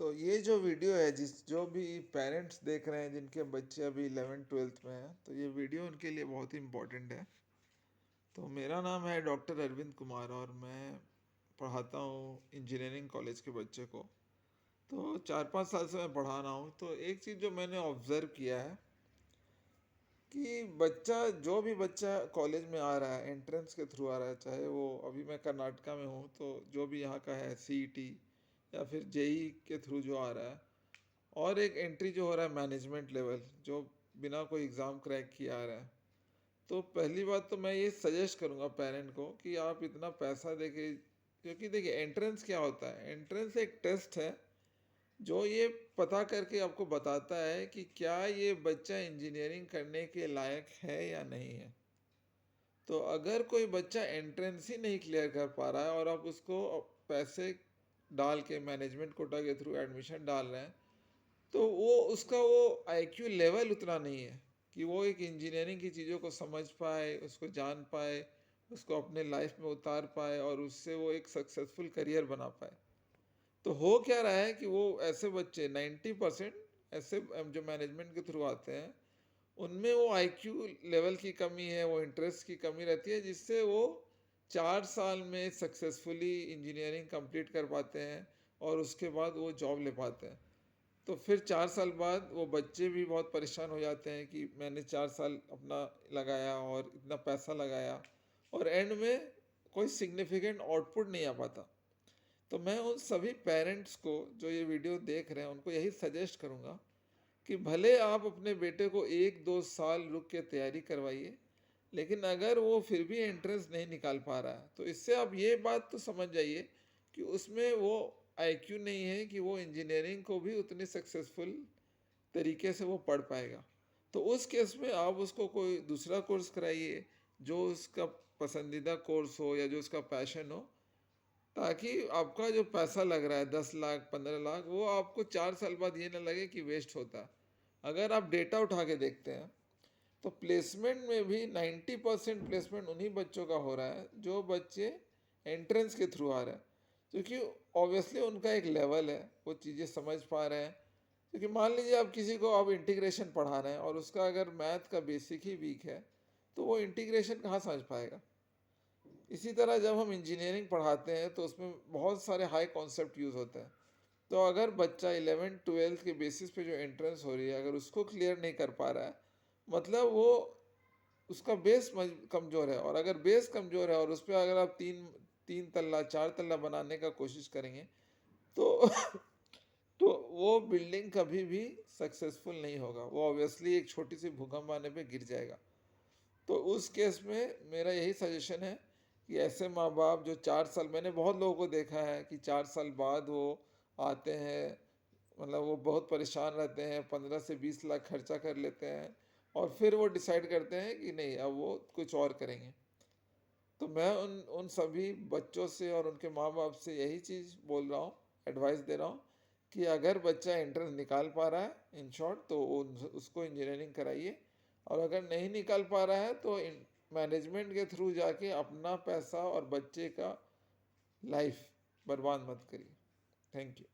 तो ये जो वीडियो है, जो भी पेरेंट्स देख रहे हैं जिनके बच्चे अभी 11th-12th में हैं, तो ये वीडियो उनके लिए बहुत ही इम्पोर्टेंट है। तो मेरा नाम है डॉक्टर अरविंद कुमार और मैं पढ़ाता हूँ इंजीनियरिंग कॉलेज के बच्चे को। तो 4-5 साल से मैं पढ़ा रहा हूँ। तो एक चीज़ जो मैंने ऑब्ज़र्व किया है कि जो भी बच्चा कॉलेज में आ रहा है, एंट्रेंस के थ्रू आ रहा है, चाहे वो अभी मैं कर्नाटका में हूँ, तो जो भी यहाँ का है सीईटी या फिर जेई के थ्रू जो आ रहा है, और एक एंट्री जो हो रहा है मैनेजमेंट लेवल, जो बिना कोई एग्ज़ाम क्रैक किए आ रहा है। तो पहली बात तो मैं ये सजेस्ट करूँगा पेरेंट को कि आप इतना पैसा दे के, क्योंकि देखिए एंट्रेंस क्या होता है, एंट्रेंस एक टेस्ट है जो ये पता करके आपको बताता है कि क्या ये बच्चा इंजीनियरिंग करने के लायक है या नहीं है। तो अगर कोई बच्चा एंट्रेंस ही नहीं क्लियर कर पा रहा है और आप उसको पैसे डाल के मैनेजमेंट कोटा के थ्रू एडमिशन डाल रहे हैं, तो वो आईक्यू लेवल उतना नहीं है कि वो एक इंजीनियरिंग की चीज़ों को समझ पाए, उसको जान पाए, उसको अपने लाइफ में उतार पाए और उससे वो एक सक्सेसफुल करियर बना पाए। तो हो क्या रहा है कि वो ऐसे बच्चे 90% ऐसे जो मैनेजमेंट के थ्रू आते हैं, उनमें वो आईक्यू लेवल की कमी है, वो इंटरेस्ट की कमी रहती है, जिससे वो 4 साल में सक्सेसफुली इंजीनियरिंग कंप्लीट कर पाते हैं और उसके बाद वो जॉब ले पाते हैं। तो फिर 4 साल बाद वो बच्चे भी बहुत परेशान हो जाते हैं कि मैंने 4 साल अपना लगाया और इतना पैसा लगाया और एंड में कोई सिग्निफिकेंट आउटपुट नहीं आ पाता। तो मैं उन सभी पेरेंट्स को जो ये वीडियो देख रहे हैं उनको यही सजेस्ट करूँगा कि भले आप अपने बेटे को 1-2 साल रुक के तैयारी करवाइए, लेकिन अगर वो फिर भी एंट्रेंस नहीं निकाल पा रहा है, तो इससे आप ये बात तो समझ जाइए कि उसमें वो आईक्यू नहीं है कि वो इंजीनियरिंग को भी उतनी सक्सेसफुल तरीके से वो पढ़ पाएगा। तो उस केस में आप उसको कोई दूसरा कोर्स कराइए, जो उसका पसंदीदा कोर्स हो या जो उसका पैशन हो, ताकि आपका जो पैसा लग रहा है 10 लाख 15 लाख, वो आपको 4 साल बाद ये ना लगे कि वेस्ट होता है। अगर आप डेटा उठा के देखते हैं तो प्लेसमेंट में भी 90% प्लेसमेंट उन्हीं बच्चों का हो रहा है जो बच्चे एंट्रेंस के थ्रू आ रहे हैं, क्योंकि ऑब्वियसली उनका एक लेवल है, वो चीज़ें समझ पा रहे हैं। क्योंकि मान लीजिए आप किसी को आप इंटीग्रेशन पढ़ा रहे हैं और उसका अगर मैथ का बेसिक ही वीक है, तो वो इंटीग्रेशन कहाँ समझ पाएगा। इसी तरह जब हम इंजीनियरिंग पढ़ाते हैं तो उसमें बहुत सारे हाई कॉन्सेप्ट यूज़ होते हैं। तो अगर बच्चा 11th-12th के बेसिस पे जो एंट्रेंस हो रही है, अगर उसको क्लियर नहीं कर पा रहा है, मतलब वो उसका बेस कमज़ोर है। और अगर बेस कमज़ोर है और उस पर अगर आप तीन तीन तल्ला 4 तल्ला बनाने का कोशिश करेंगे, तो तो वो बिल्डिंग कभी भी सक्सेसफुल नहीं होगा। वो ऑब्वियसली एक छोटी सी भूकंप आने पे गिर जाएगा। तो उस केस में मेरा यही सजेशन है कि ऐसे माँ बाप जो 4 साल, मैंने बहुत लोगों को देखा है कि 4 साल बाद वो आते हैं, मतलब वो बहुत परेशान रहते हैं, 15 से 20 लाख खर्चा कर लेते हैं और फिर वो डिसाइड करते हैं कि नहीं, अब वो कुछ और करेंगे। तो मैं उन उन सभी बच्चों से और उनके माँ बाप से यही चीज़ बोल रहा हूँ, एडवाइस दे रहा हूँ कि अगर बच्चा एंट्रेंस निकाल पा रहा है, इन शॉर्ट, तो उसको इंजीनियरिंग कराइए। और अगर नहीं निकाल पा रहा है तो मैनेजमेंट के थ्रू जाके अपना पैसा और बच्चे का लाइफ बर्बाद मत करिए। Thank you.